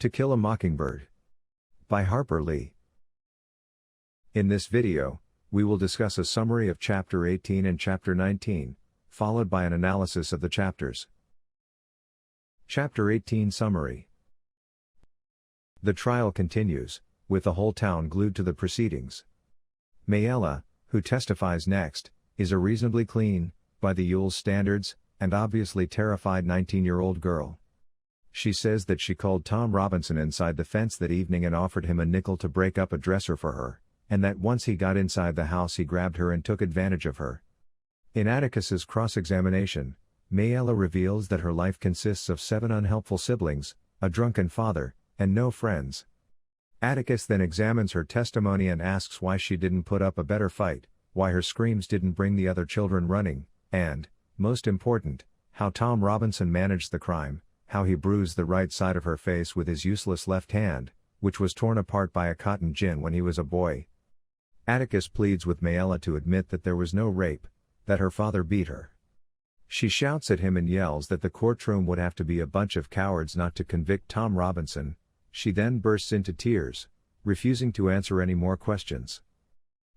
To Kill a Mockingbird. By Harper Lee. In this video, we will discuss a summary of Chapter 18 and Chapter 19, followed by an analysis of the chapters. Chapter 18 Summary. The trial continues, with the whole town glued to the proceedings. Mayella, who testifies next, is a reasonably clean, by the Yule's standards, and obviously terrified 19-year-old girl. She says that she called Tom Robinson inside the fence that evening and offered him a nickel to break up a dresser for her, and that once he got inside the house he grabbed her and took advantage of her. In Atticus's cross-examination, Mayella reveals that her life consists of 7 unhelpful siblings, a drunken father, and no friends. Atticus then examines her testimony and asks why she didn't put up a better fight, why her screams didn't bring the other children running, and, most important, how Tom Robinson managed the crime, how he bruised the right side of her face with his useless left hand, which was torn apart by a cotton gin when he was a boy. Atticus pleads with Mayella to admit that there was no rape, that her father beat her. She shouts at him and yells that the courtroom would have to be a bunch of cowards not to convict Tom Robinson. She then bursts into tears, refusing to answer any more questions.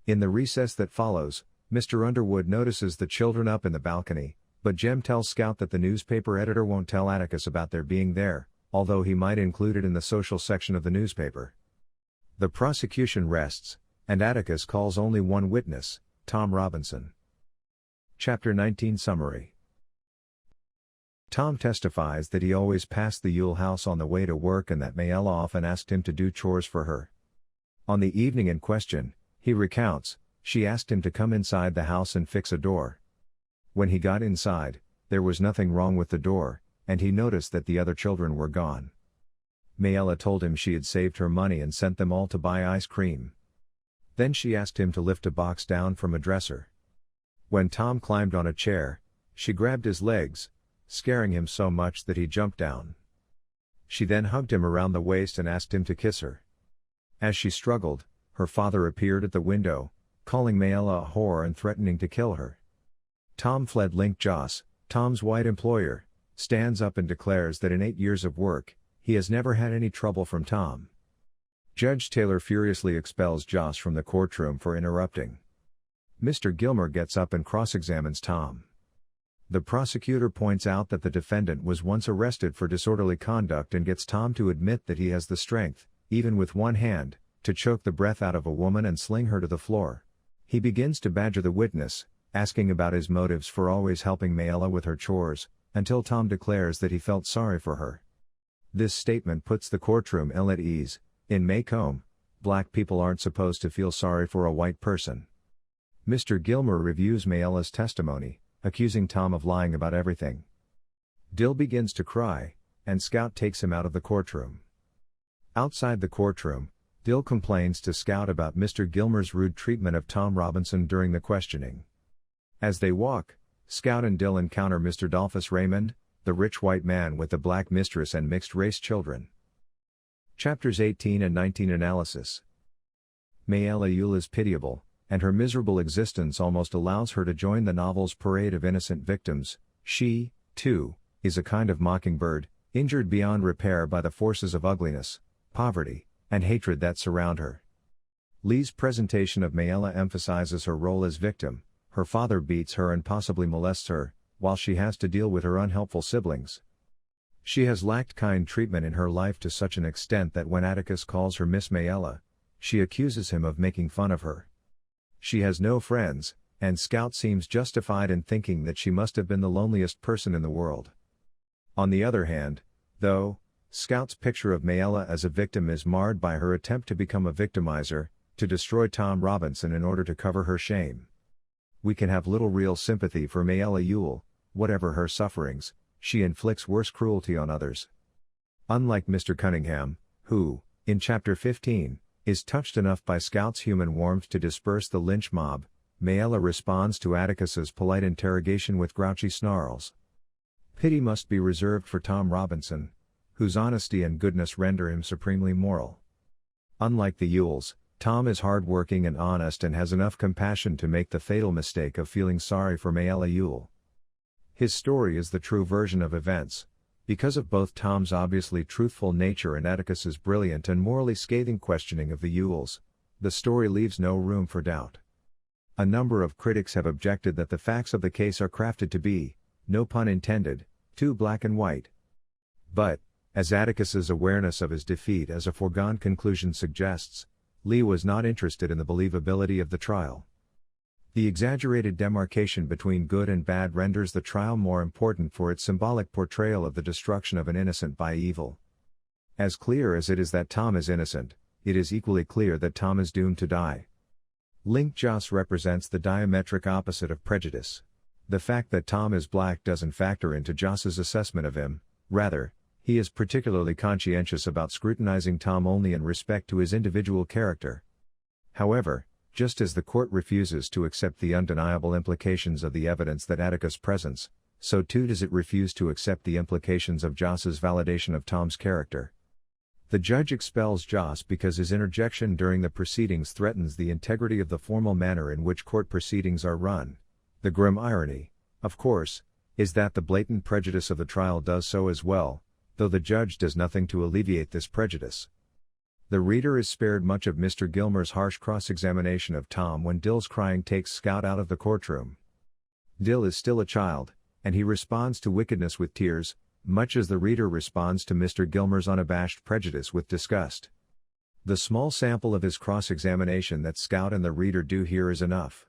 In the recess that follows, Mr. Underwood notices the children up in the balcony, but Jem tells Scout that the newspaper editor won't tell Atticus about their being there, although he might include it in the social section of the newspaper. The prosecution rests, and Atticus calls only one witness, Tom Robinson. Chapter 19 Summary. Tom testifies that he always passed the Yule house on the way to work and that Mayella often asked him to do chores for her. On the evening in question, he recounts, she asked him to come inside the house and fix a door. When he got inside, there was nothing wrong with the door, and he noticed that the other children were gone. Mayella told him she had saved her money and sent them all to buy ice cream. Then she asked him to lift a box down from a dresser. When Tom climbed on a chair, she grabbed his legs, scaring him so much that he jumped down. She then hugged him around the waist and asked him to kiss her. As she struggled, her father appeared at the window, calling Mayella a whore and threatening to kill her. Tom fled. Link Joss, Tom's white employer, stands up and declares that in 8 years of work, he has never had any trouble from Tom. Judge Taylor furiously expels Joss from the courtroom for interrupting. Mr. Gilmer gets up and cross-examines Tom. The prosecutor points out that the defendant was once arrested for disorderly conduct and gets Tom to admit that he has the strength, even with one hand, to choke the breath out of a woman and sling her to the floor. He begins to badger the witness, asking about his motives for always helping Mayella with her chores, until Tom declares that he felt sorry for her. This statement puts the courtroom ill at ease. In Maycomb, black people aren't supposed to feel sorry for a white person. Mr. Gilmer reviews Mayella's testimony, accusing Tom of lying about everything. Dill begins to cry, and Scout takes him out of the courtroom. Outside the courtroom, Dill complains to Scout about Mr. Gilmer's rude treatment of Tom Robinson during the questioning. As they walk, Scout and Dill encounter Mr. Dolphus Raymond, the rich white man with the black mistress and mixed-race children. Chapters 18 and 19 Analysis. Mayella Yule is pitiable, and her miserable existence almost allows her to join the novel's parade of innocent victims. She, too, is a kind of mockingbird, injured beyond repair by the forces of ugliness, poverty, and hatred that surround her. Lee's presentation of Mayella emphasizes her role as victim. Her father beats her and possibly molests her, while she has to deal with her unhelpful siblings. She has lacked kind treatment in her life to such an extent that when Atticus calls her Miss Mayella, she accuses him of making fun of her. She has no friends, and Scout seems justified in thinking that she must have been the loneliest person in the world. On the other hand, though, Scout's picture of Mayella as a victim is marred by her attempt to become a victimizer, to destroy Tom Robinson in order to cover her shame. We can have little real sympathy for Mayella Yule. Whatever her sufferings, she inflicts worse cruelty on others. Unlike Mr. Cunningham, who, in Chapter 15, is touched enough by Scout's human warmth to disperse the lynch mob, Mayella responds to Atticus's polite interrogation with grouchy snarls. Pity must be reserved for Tom Robinson, whose honesty and goodness render him supremely moral. Unlike the Yules, Tom is hard-working and honest and has enough compassion to make the fatal mistake of feeling sorry for Mayella Yule. His story is the true version of events, Because of both Tom's obviously truthful nature and Atticus's brilliant and morally scathing questioning of the Yules, the story leaves no room for doubt. A number of critics have objected that the facts of the case are crafted to be, no pun intended, too black and white. But, as Atticus's awareness of his defeat as a foregone conclusion suggests, Lee was not interested in the believability of the trial. The exaggerated demarcation between good and bad renders the trial more important for its symbolic portrayal of the destruction of an innocent by evil. As clear as it is that Tom is innocent, it is equally clear that Tom is doomed to die. Link Joss represents the diametric opposite of prejudice. The fact that Tom is black doesn't factor into Joss's assessment of him, rather, he is particularly conscientious about scrutinizing Tom only in respect to his individual character. However, just as the court refuses to accept the undeniable implications of the evidence that Atticus presents, so too does it refuse to accept the implications of Joss's validation of Tom's character. The judge expels Joss because his interjection during the proceedings threatens the integrity of the formal manner in which court proceedings are run. The grim irony, of course, is that the blatant prejudice of the trial does so as well, though the judge does nothing to alleviate this prejudice. The reader is spared much of Mr. Gilmer's harsh cross-examination of Tom when Dill's crying takes Scout out of the courtroom. Dill is still a child, and he responds to wickedness with tears, much as the reader responds to Mr. Gilmer's unabashed prejudice with disgust. The small sample of his cross-examination that Scout and the reader do here is enough.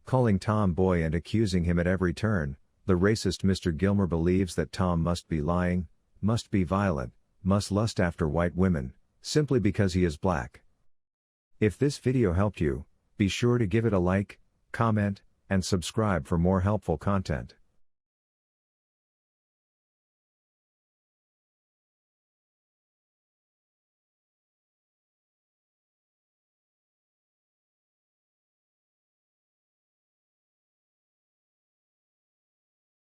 Calling Tom boy and accusing him at every turn, the racist Mr. Gilmer believes that Tom must be lying, must be violent, must lust after white women, simply because he is black. If this video helped you, be sure to give it a like, comment, and subscribe for more helpful content.